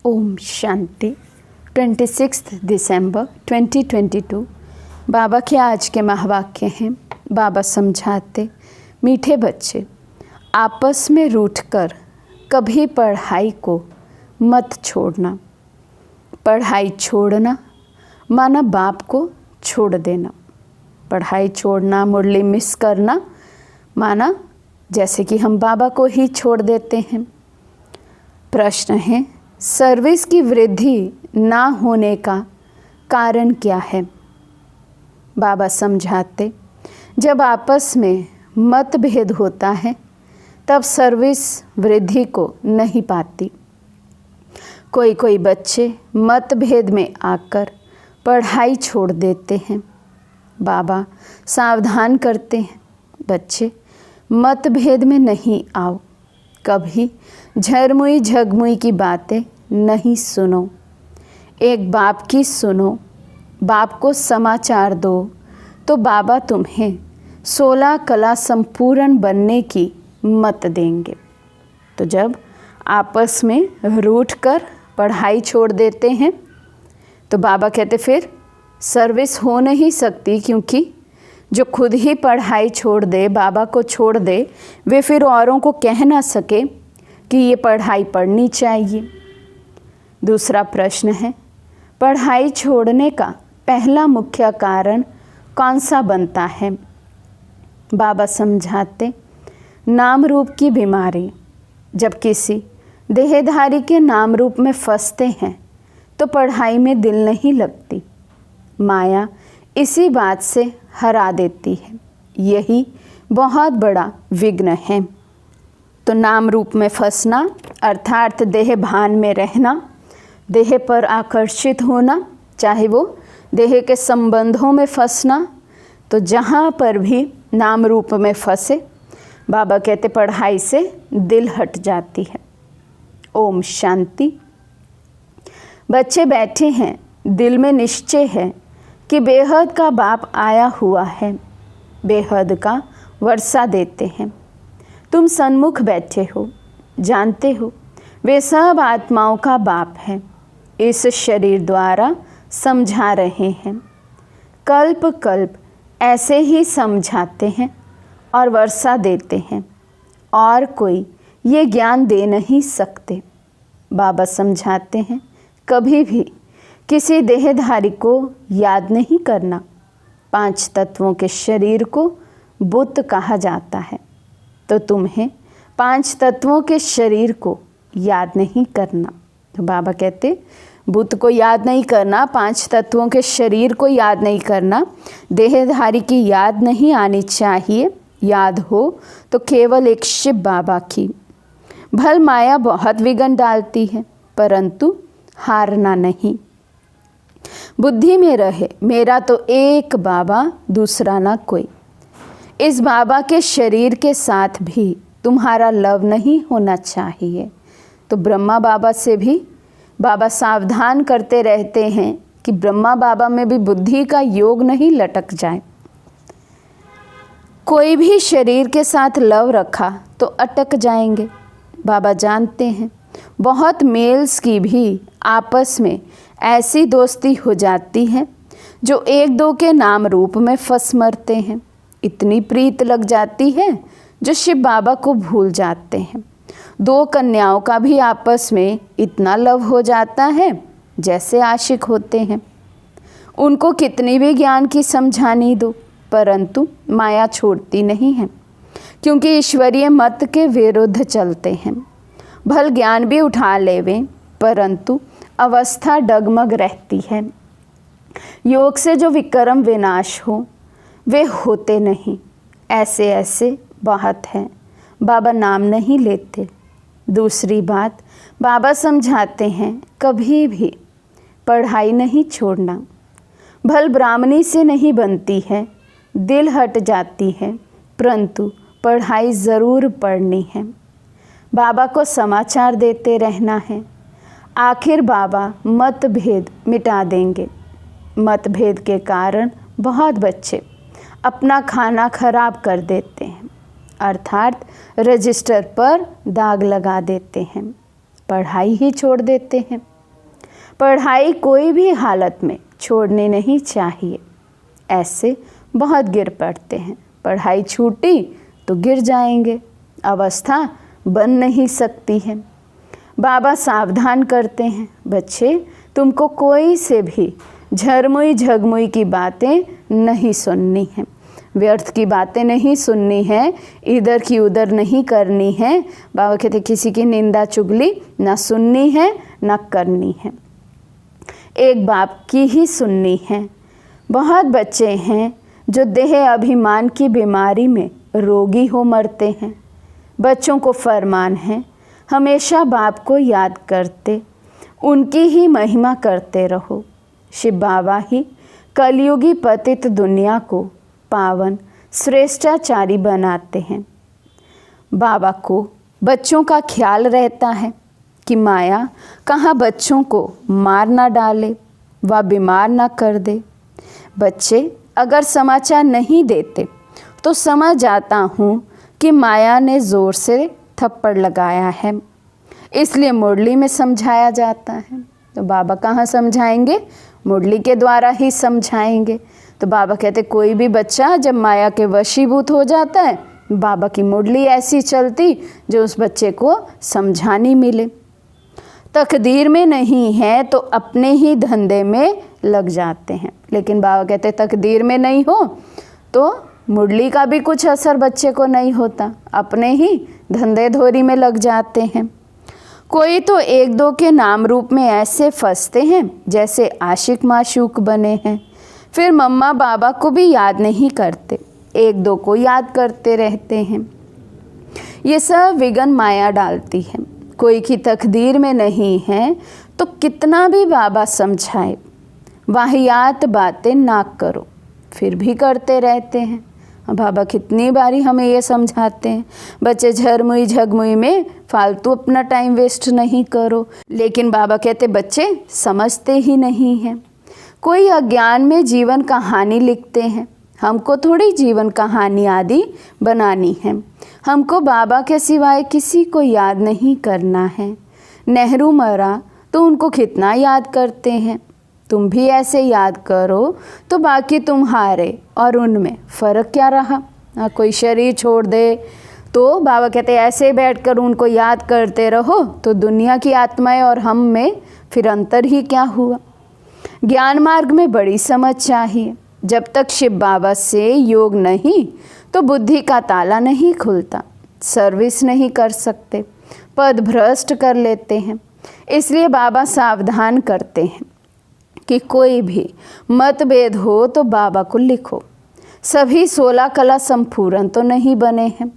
ओम शांति। 26 दिसंबर 2022 बाबा के आज के महावाक्य हैं। बाबा समझाते, मीठे बच्चे, आपस में रूठकर कभी पढ़ाई को मत छोड़ना। पढ़ाई छोड़ना माना बाप को छोड़ देना। पढ़ाई छोड़ना, मुरली मिस करना माना जैसे कि हम बाबा को ही छोड़ देते हैं। प्रश्न है, सर्विस की वृद्धि ना होने का कारण क्या है? बाबा समझाते, जब आपस में मतभेद होता है तब सर्विस वृद्धि को नहीं पाती। कोई बच्चे मतभेद में आकर पढ़ाई छोड़ देते हैं। बाबा सावधान करते हैं, बच्चे मतभेद में नहीं आओ, कभी झरमुई झगमुई की बातें नहीं सुनो। एक बाप की सुनो, बाप को समाचार दो तो बाबा तुम्हें 16 कला संपूर्ण बनने की मत देंगे। तो जब आपस में रूठकर पढ़ाई छोड़ देते हैं तो बाबा कहते फिर सर्विस हो नहीं सकती, क्योंकि जो खुद ही पढ़ाई छोड़ दे, बाबा को छोड़ दे, वे फिर औरों को कह ना सके कि ये पढ़ाई पढ़नी चाहिए। दूसरा प्रश्न है, पढ़ाई छोड़ने का पहला मुख्य कारण कौन सा बनता है? बाबा समझाते, नाम रूप की बीमारी। जब किसी देहधारी के नाम रूप में फंसते हैं तो पढ़ाई में दिल नहीं लगती। माया इसी बात से हरा देती है। यही बहुत बड़ा विघ्न है। तो नाम रूप में फंसना अर्थात देह भान में रहना, देह पर आकर्षित होना, चाहे वो देह के संबंधों में फंसना। तो जहाँ पर भी नाम रूप में फंसे, बाबा कहते पढ़ाई से दिल हट जाती है। ओम शांति। बच्चे बैठे हैं, दिल में निश्चय है कि बेहद का बाप आया हुआ है, बेहद का वर्षा देते हैं। तुम सन्मुख बैठे हो, जानते हो वे सब आत्माओं का बाप है। इस शरीर द्वारा समझा रहे हैं। कल्प कल्प ऐसे ही समझाते हैं और वर्षा देते हैं, और कोई ये ज्ञान दे नहीं सकते। बाबा समझाते हैं, कभी भी किसी देहधारी को याद नहीं करना। 5 तत्वों के शरीर को बुत कहा जाता है, तो तुम्हें 5 तत्वों के शरीर को याद नहीं करना। तो बाबा कहते बुत को याद नहीं करना, 5 तत्वों के शरीर को याद नहीं करना, देहधारी की याद नहीं आनी चाहिए। याद हो तो केवल एक शिव बाबा की। भल माया बहुत विघ्न डालती है, परंतु हारना नहीं। बुद्धि में रहे मेरा तो एक बाबा, दूसरा ना कोई। इस बाबा के शरीर के साथ भी तुम्हारा लव नहीं होना चाहिए। तो ब्रह्मा बाबा से भी बाबा सावधान करते रहते हैं कि ब्रह्मा बाबा में भी बुद्धि का योग नहीं लटक जाए। कोई भी शरीर के साथ लव रखा तो अटक जाएंगे। बाबा जानते हैं बहुत मेल्स की भी आपस में ऐसी दोस्ती हो जाती है जो एक दो के नाम रूप में फंस मरते हैं। इतनी प्रीत लग जाती है जो शिव बाबा को भूल जाते हैं। 2 कन्याओं का भी आपस में इतना लव हो जाता है जैसे आशिक होते हैं। उनको कितनी भी ज्ञान की समझानी दो, परंतु माया छोड़ती नहीं है, क्योंकि ईश्वरीय मत के विरुद्ध चलते हैं। भल ज्ञान भी उठा लेवें, परंतु अवस्था डगमग रहती है। योग से जो विक्रम विनाश हो वे होते नहीं। ऐसे बहुत हैं, बाबा नाम नहीं लेते। दूसरी बात, बाबा समझाते हैं कभी भी पढ़ाई नहीं छोड़ना। भल ब्राह्मणी से नहीं बनती है, दिल हट जाती है, परंतु पढ़ाई ज़रूर पढ़नी है। बाबा को समाचार देते रहना है। आखिर बाबा मतभेद मिटा देंगे। मतभेद के कारण बहुत बच्चे अपना खाना खराब कर देते हैं, अर्थात रजिस्टर पर दाग लगा देते हैं, पढ़ाई ही छोड़ देते हैं। पढ़ाई कोई भी हालत में छोड़नी नहीं चाहिए। ऐसे बहुत गिर पड़ते हैं, पढ़ाई छूटी तो गिर जाएंगे, अवस्था बन नहीं सकती है। बाबा सावधान करते हैं, बच्चे तुमको कोई से भी झरमुई झगमुई की बातें नहीं सुननी है, व्यर्थ की बातें नहीं सुननी है, इधर की उधर नहीं करनी है। बाबा कहते किसी की निंदा चुगली ना सुननी है ना करनी है, एक बाप की ही सुननी है। बहुत बच्चे हैं जो देह अभिमान की बीमारी में रोगी हो मरते हैं। बच्चों को फरमान है, हमेशा बाप को याद करते उनकी ही महिमा करते रहो। शिव बाबा ही कलयुगी पतित दुनिया को पावन श्रेष्ठाचारी बनाते हैं। बाबा को बच्चों का ख्याल रहता है कि माया कहाँ बच्चों को मार ना डाले व बीमार ना कर दे। बच्चे अगर समाचार नहीं देते तो समझ जाता हूँ कि माया ने ज़ोर से थप्पड़ लगाया है, इसलिए मुरली में समझाया जाता है। तो बाबा कहाँ समझाएंगे? मुरली के द्वारा ही समझाएंगे। तो बाबा कहते कोई भी बच्चा जब माया के वशीभूत हो जाता है, बाबा की मुरली ऐसी चलती जो उस बच्चे को समझानी मिले। तकदीर में नहीं है तो अपने ही धंधे में लग जाते हैं, लेकिन बाबा कहते तकदीर में नहीं हो तो मुरली का भी कुछ असर बच्चे को नहीं होता, अपने ही धंधे धोरी में लग जाते हैं। कोई तो एक दो के नाम रूप में ऐसे फंसते हैं जैसे आशिक माशूक बने हैं, फिर मम्मा बाबा को भी याद नहीं करते, एक दो को याद करते रहते हैं। ये सब विघ्न माया डालती है। कोई की तकदीर में नहीं है तो कितना भी बाबा समझाए, वाहियात बातें ना करो, फिर भी करते रहते हैं। बाबा कितनी बारी हमें ये समझाते हैं, बच्चे झरमुई झगमुई में फालतू अपना टाइम वेस्ट नहीं करो, लेकिन बाबा कहते बच्चे समझते ही नहीं हैं। कोई अज्ञान में जीवन कहानी लिखते हैं, हमको थोड़ी जीवन कहानी आदि बनानी है, हमको बाबा के सिवाय किसी को याद नहीं करना है। नेहरू मरा तो उनको कितना याद करते हैं, तुम भी ऐसे याद करो तो बाकी तुम्हारे और उनमें फ़र्क क्या रहा। कोई शरीर छोड़ दे तो बाबा कहते ऐसे बैठकर उनको याद करते रहो तो दुनिया की आत्माएं और हम में फिर अंतर ही क्या हुआ। ज्ञान मार्ग में बड़ी समझ चाहिए। जब तक शिव बाबा से योग नहीं तो बुद्धि का ताला नहीं खुलता, सर्विस नहीं कर सकते, पद भ्रष्ट कर लेते हैं। इसलिए बाबा सावधान करते हैं कि कोई भी मतभेद हो तो बाबा को लिखो। सभी 16 कला संपूर्ण तो नहीं बने हैं,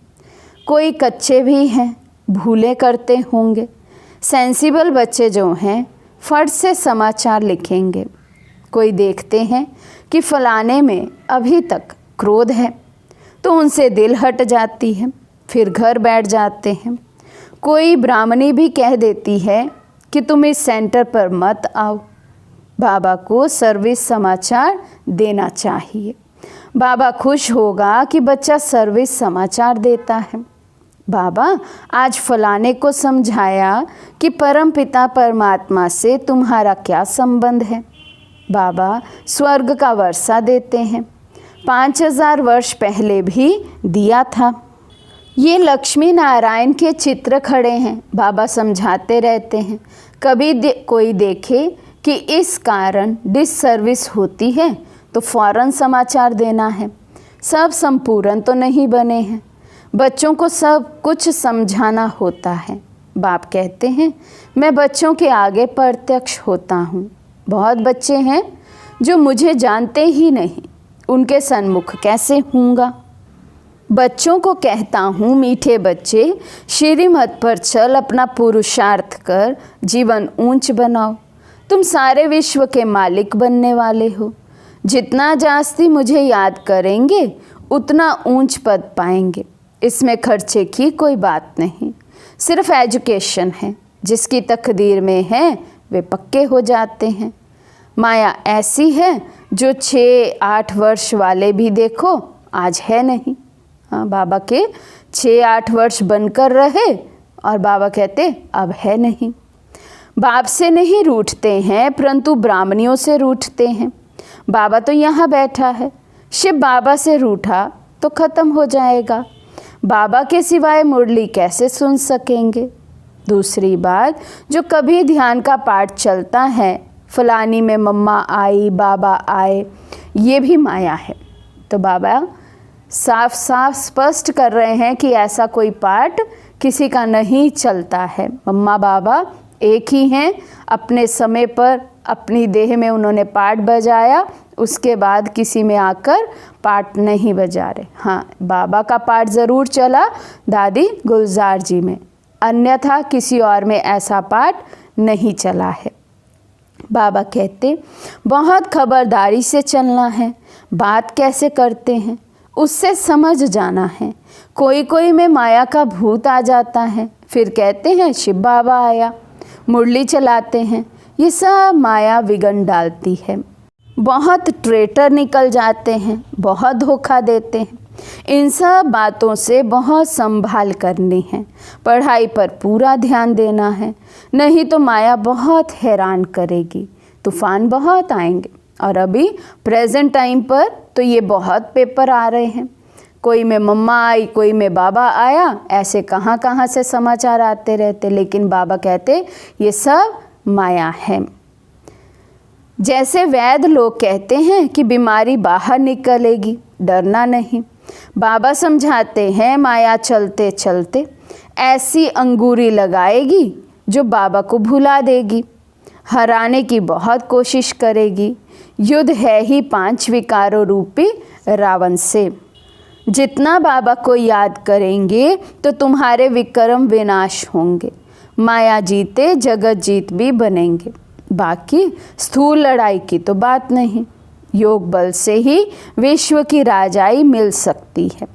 कोई कच्चे भी हैं, भूलें करते होंगे। सेंसिबल बच्चे जो हैं फट से समाचार लिखेंगे। कोई देखते हैं कि फलाने में अभी तक क्रोध है तो उनसे दिल हट जाती है, फिर घर बैठ जाते हैं। कोई ब्राह्मणी भी कह देती है कि तुम इस सेंटर पर मत आओ। बाबा को सर्विस समाचार देना चाहिए। बाबा खुश होगा कि बच्चा सर्विस समाचार देता है। बाबा आज फलाने को समझाया कि परम पिता परमात्मा से तुम्हारा क्या संबंध है। बाबा स्वर्ग का वर्षा देते हैं, 5000 वर्ष पहले भी दिया था। ये लक्ष्मी नारायण के चित्र खड़े हैं, बाबा समझाते रहते हैं। कभी कोई देखे कि इस कारण डिससर्विस होती है तो फौरन समाचार देना है। सब संपूर्ण तो नहीं बने हैं, बच्चों को सब कुछ समझाना होता है। बाप कहते हैं मैं बच्चों के आगे प्रत्यक्ष होता हूँ। बहुत बच्चे हैं जो मुझे जानते ही नहीं, उनके सन्मुख कैसे होऊंगा। बच्चों को कहता हूँ मीठे बच्चे, श्रीमत पर चल, अपना पुरुषार्थ कर, जीवन ऊंच बनाओ। तुम सारे विश्व के मालिक बनने वाले हो। जितना जास्ती मुझे याद करेंगे उतना ऊंच पद पाएंगे। इसमें खर्चे की कोई बात नहीं, सिर्फ एजुकेशन है। जिसकी तकदीर में है वे पक्के हो जाते हैं। माया ऐसी है जो 6-8 वर्ष वाले भी देखो आज है नहीं। हाँ, बाबा के 6-8 वर्ष बनकर रहे और बाबा कहते अब है नहीं। बाप से नहीं रूठते हैं परंतु ब्राह्मणियों से रूठते हैं। बाबा तो यहाँ बैठा है, शिव बाबा से रूठा तो ख़त्म हो जाएगा। बाबा के सिवाय मुरली कैसे सुन सकेंगे। दूसरी बात, जो कभी ध्यान का पाठ चलता है, फलानी में मम्मा आई, बाबा आए, ये भी माया है। तो बाबा साफ साफ स्पष्ट कर रहे हैं कि ऐसा कोई पाठ किसी का नहीं चलता है। मम्मा बाबा एक ही हैं। अपने समय पर अपनी देह में उन्होंने पाठ बजाया, उसके बाद किसी में आकर पाठ नहीं बजा रहे। हाँ, बाबा का पाठ ज़रूर चला दादी गुलजार जी में, अन्यथा किसी और में ऐसा पाठ नहीं चला है। बाबा कहते बहुत खबरदारी से चलना है, बात कैसे करते हैं उससे समझ जाना है। कोई कोई में माया का भूत आ जाता है, फिर कहते हैं शिव बाबा आया, मुरली चलाते हैं। ये सब माया विघन डालती है। बहुत ट्रेटर निकल जाते हैं, बहुत धोखा देते हैं। इन सब बातों से बहुत संभाल करनी है। पढ़ाई पर पूरा ध्यान देना है, नहीं तो माया बहुत हैरान करेगी। तूफान बहुत आएंगे और अभी प्रेजेंट टाइम पर तो ये बहुत पेपर आ रहे हैं, कोई में मम्मा आई, कोई में बाबा आया, ऐसे कहाँ कहाँ से समाचार आते रहते। लेकिन बाबा कहते ये सब माया है। जैसे वैद्य लोग कहते हैं कि बीमारी बाहर निकलेगी, डरना नहीं। बाबा समझाते हैं माया चलते चलते ऐसी अंगूरी लगाएगी जो बाबा को भुला देगी, हराने की बहुत कोशिश करेगी। युद्ध है ही 5 विकारों रूपी रावण से। जितना बाबा को याद करेंगे तो तुम्हारे विक्रम विनाश होंगे। माया जीते जगत जीत भी बनेंगे। बाकी स्थूल लड़ाई की तो बात नहीं, योग बल से ही विश्व की राजाई मिल सकती है।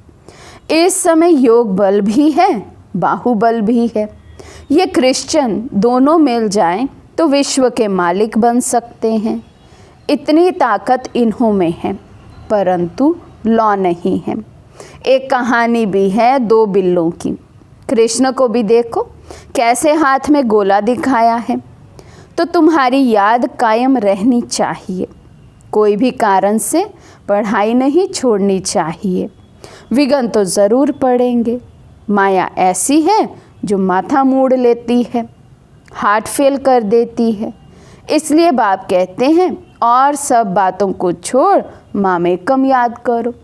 इस समय योग बल भी है, बाहुबल भी है। ये क्रिश्चियन दोनों मिल जाएं तो विश्व के मालिक बन सकते हैं। इतनी ताकत इन्हों में है, परंतु लॉ नहीं है। एक कहानी भी है 2 बिल्लों की। कृष्ण को भी देखो कैसे हाथ में गोला दिखाया है। तो तुम्हारी याद कायम रहनी चाहिए। कोई भी कारण से पढ़ाई नहीं छोड़नी चाहिए। विघ्न तो ज़रूर पड़ेंगे। माया ऐसी है जो माथा मोड़ लेती है, हार्ट फेल कर देती है। इसलिए बाप कहते हैं और सब बातों को छोड़ माँ में कम याद करो।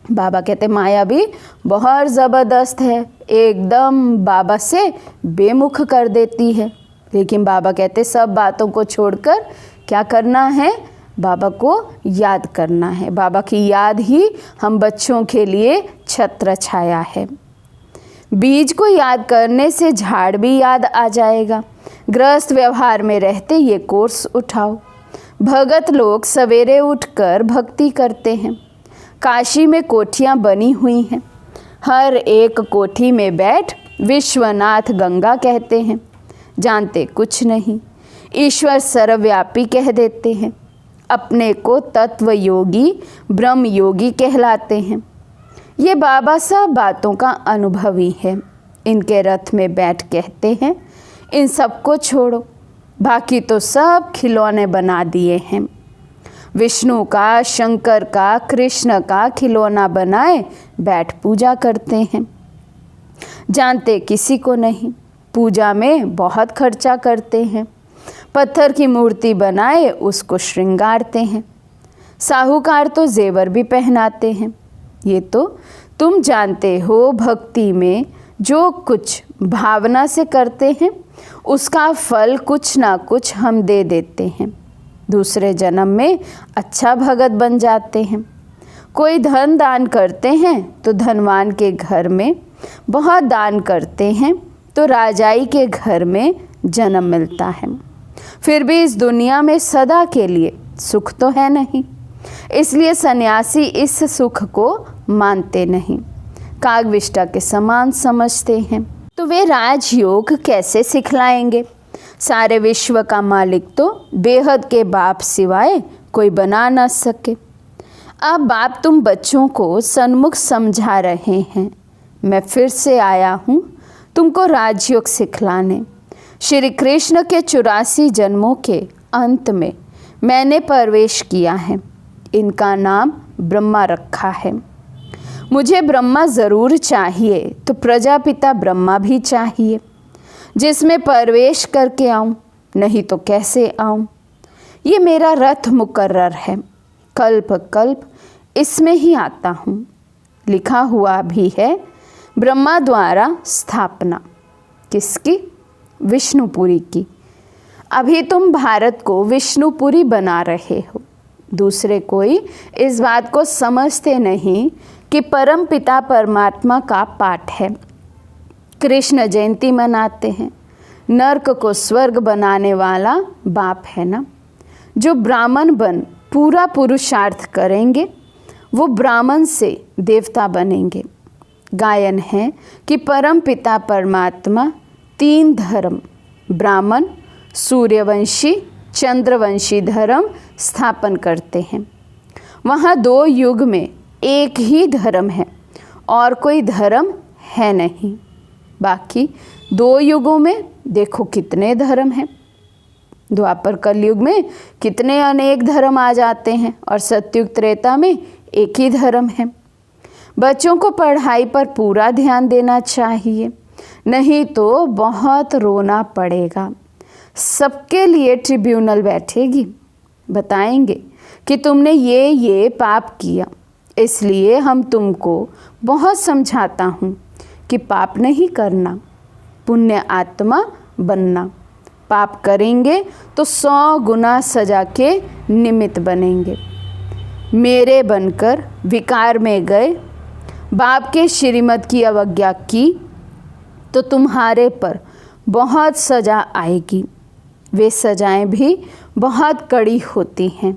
बाबा कहते माया भी बहुत ज़बरदस्त है, एकदम बाबा से बेमुख कर देती है। लेकिन बाबा कहते सब बातों को छोड़कर क्या करना है, बाबा को याद करना है। बाबा की याद ही हम बच्चों के लिए छत्र छाया है। बीज को याद करने से झाड़ भी याद आ जाएगा। गृहस्थ व्यवहार में रहते ये कोर्स उठाओ। भगत लोग सवेरे उठकर भक्ति करते हैं। काशी में कोठियाँ बनी हुई हैं। हर एक कोठी में बैठ विश्वनाथ गंगा कहते हैं, जानते कुछ नहीं। ईश्वर सर्वव्यापी कह देते हैं। अपने को तत्व योगी ब्रह्म योगी कहलाते हैं। ये बाबा सब बातों का अनुभवी है। इनके रथ में बैठ कहते हैं इन सबको छोड़ो, बाकी तो सब खिलौने बना दिए हैं। विष्णु का, शंकर का, कृष्ण का खिलौना बनाए बैठ पूजा करते हैं। जानते किसी को नहीं। पूजा में बहुत खर्चा करते हैं। पत्थर की मूर्ति बनाए उसको श्रृंगारते हैं। साहूकार तो जेवर भी पहनाते हैं। ये तो तुम जानते हो, भक्ति में जो कुछ भावना से करते हैं उसका फल कुछ ना कुछ हम दे देते हैं। दूसरे जन्म में अच्छा भगत बन जाते हैं। कोई धन दान करते हैं तो धनवान के घर में, बहुत दान करते हैं तो राजाई के घर में जन्म मिलता है। फिर भी इस दुनिया में सदा के लिए सुख तो है नहीं, इसलिए सन्यासी इस सुख को मानते नहीं, कागविष्टा के समान समझते हैं। तो वे राजयोग कैसे सिखलाएंगे? सारे विश्व का मालिक तो बेहद के बाप सिवाय कोई बना न सके। अब बाप तुम बच्चों को सन्मुख समझा रहे हैं। मैं फिर से आया हूँ तुमको राजयोग सिखलाने। श्री कृष्ण के 84 जन्मों के अंत में मैंने प्रवेश किया है। इनका नाम ब्रह्मा रखा है। मुझे ब्रह्मा ज़रूर चाहिए तो प्रजापिता ब्रह्मा भी चाहिए, जिसमें प्रवेश करके आऊँ, नहीं तो कैसे आऊँ। ये मेरा रथ मुकर्रर है, कल्प कल्प इसमें ही आता हूँ। लिखा हुआ भी है ब्रह्मा द्वारा स्थापना। किसकी? विष्णुपुरी की। अभी तुम भारत को विष्णुपुरी बना रहे हो। दूसरे कोई इस बात को समझते नहीं कि परम पिता परमात्मा का पाठ है। कृष्ण जयंती मनाते हैं। नर्क को स्वर्ग बनाने वाला बाप है ना। जो ब्राह्मण बन पूरा पुरुषार्थ करेंगे वो ब्राह्मण से देवता बनेंगे। गायन है कि परम पिता परमात्मा 3 धर्म ब्राह्मण, सूर्यवंशी, चंद्रवंशी धर्म स्थापन करते हैं। वहाँ 2 युग में एक ही धर्म है और कोई धर्म है नहीं। बाकी 2 युगों में देखो कितने धर्म हैं। द्वापर कलयुग में कितने अनेक धर्म आ जाते हैं और सतयुग त्रेता में एक ही धर्म है। बच्चों को पढ़ाई पर पूरा ध्यान देना चाहिए, नहीं तो बहुत रोना पड़ेगा। सबके लिए ट्रिब्यूनल बैठेगी, बताएंगे कि तुमने ये पाप किया, इसलिए हम तुमको बहुत समझाता हूँ कि पाप नहीं करना, पुण्य आत्मा बनना। पाप करेंगे तो 100 गुना सजा के निमित्त बनेंगे। मेरे बनकर विकार में गए, बाप के श्रीमत की अवज्ञा की तो तुम्हारे पर बहुत सजा आएगी। वे सजाएं भी बहुत कड़ी होती हैं।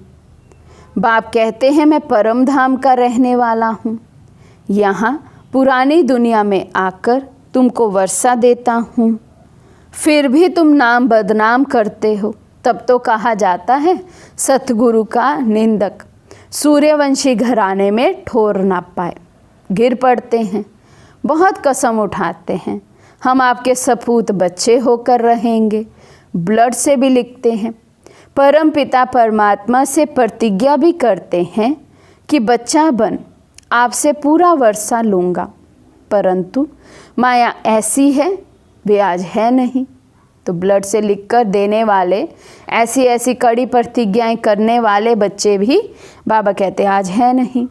बाप कहते हैं मैं परम धाम का रहने वाला हूँ। यहाँ पुरानी दुनिया में आकर तुमको वर्षा देता हूँ, फिर भी तुम नाम बदनाम करते हो। तब तो कहा जाता है सतगुरु का निंदक। सूर्यवंशी घराने में ठोर ना पाए, गिर पड़ते हैं, बहुत कसम उठाते हैं हम आपके सपूत बच्चे होकर रहेंगे। ब्लड से भी लिखते हैं। परम पिता परमात्मा से प्रतिज्ञा भी करते हैं कि बच्चा बन आपसे पूरा वर्षा लूँगा, परंतु माया ऐसी है वे आज है नहीं। तो ब्लड से लिखकर देने वाले, ऐसी ऐसी कड़ी प्रतिज्ञाएं करने वाले बच्चे भी बाबा कहते आज है नहीं।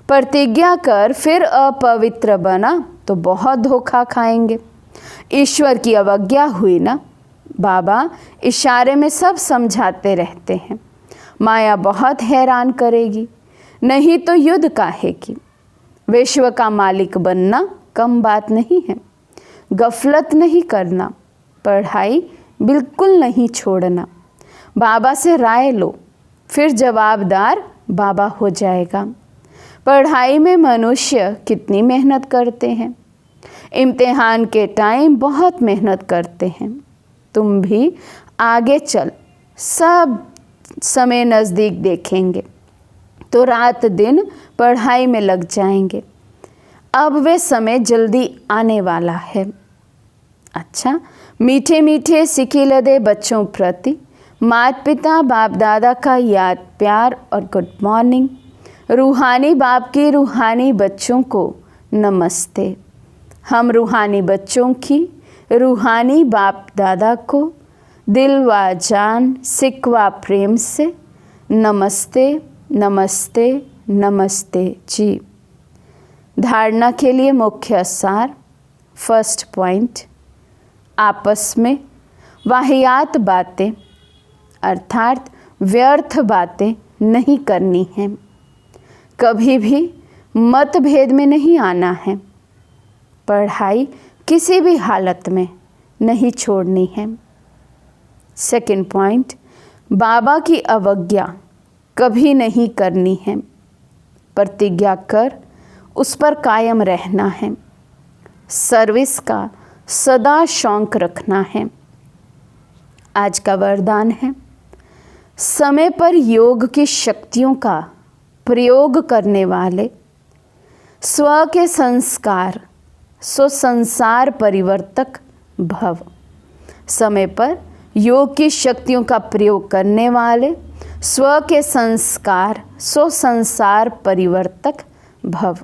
प्रतिज्ञा कर फिर अपवित्र बना तो बहुत धोखा खाएंगे। ईश्वर की अवज्ञा हुई ना। बाबा इशारे में सब समझाते रहते हैं। माया बहुत हैरान करेगी, नहीं तो युद्ध काहे की। विश्व का मालिक बनना कम बात नहीं है। गफलत नहीं करना, पढ़ाई बिल्कुल नहीं छोड़ना। बाबा से राय लो, फिर जवाबदार बाबा हो जाएगा। पढ़ाई में मनुष्य कितनी मेहनत करते हैं, इम्तिहान के टाइम बहुत मेहनत करते हैं। तुम भी आगे चल, सब समय नज़दीक देखेंगे तो रात दिन पढ़ाई में लग जाएंगे। अब वे समय जल्दी आने वाला है। अच्छा, मीठे मीठे सिकिलदे बच्चों प्रति माता पिता बाप दादा का याद प्यार और गुड मॉर्निंग। रूहानी बाप की रूहानी बच्चों को नमस्ते। हम रूहानी बच्चों की रूहानी बाप दादा को दिल व जान सिक व प्रेम से नमस्ते नमस्ते नमस्ते जी। धारणा के लिए मुख्य सार। फर्स्ट पॉइंट, आपस में वाहियात बातें अर्थात व्यर्थ बातें नहीं करनी हैं। कभी भी मतभेद में नहीं आना है। पढ़ाई किसी भी हालत में नहीं छोड़नी है। सेकंड पॉइंट, बाबा की अवज्ञा कभी नहीं करनी है। प्रतिज्ञा कर उस पर कायम रहना है। सर्विस का सदा शौक रखना है। आज का वरदान है, समय पर योग की शक्तियों का प्रयोग करने वाले स्व के संस्कार सो संसार परिवर्तक भव। समय पर योग की शक्तियों का प्रयोग करने वाले स्व के संस्कार सो संसार परिवर्तक भव।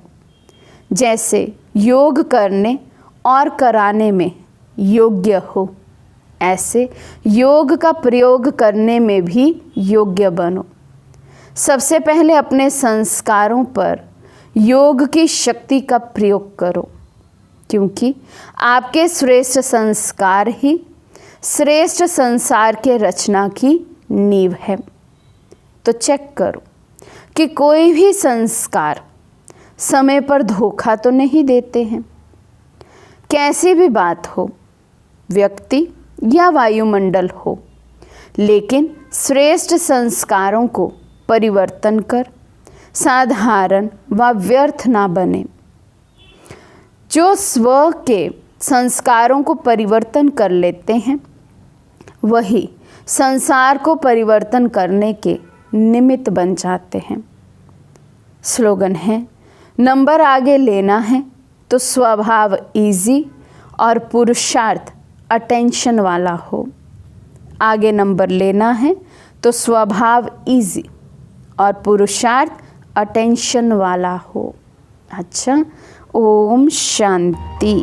जैसे योग करने और कराने में योग्य हो, ऐसे योग का प्रयोग करने में भी योग्य बनो। सबसे पहले अपने संस्कारों पर योग की शक्ति का प्रयोग करो, क्योंकि आपके श्रेष्ठ संस्कार ही श्रेष्ठ संसार के रचना की नींव है। तो चेक करो कि कोई भी संस्कार समय पर धोखा तो नहीं देते हैं। कैसी भी बात हो, व्यक्ति या वायुमंडल हो, लेकिन श्रेष्ठ संस्कारों को परिवर्तन कर साधारण व व्यर्थ ना बने। जो स्व के संस्कारों को परिवर्तन कर लेते हैं, वही संसार को परिवर्तन करने के निमित्त बन जाते हैं। स्लोगन है, नंबर आगे लेना है तो स्वभाव इजी और पुरुषार्थ अटेंशन वाला हो। आगे नंबर लेना है तो स्वभाव इजी और पुरुषार्थ अटेंशन वाला हो। अच्छा, ओम शांति।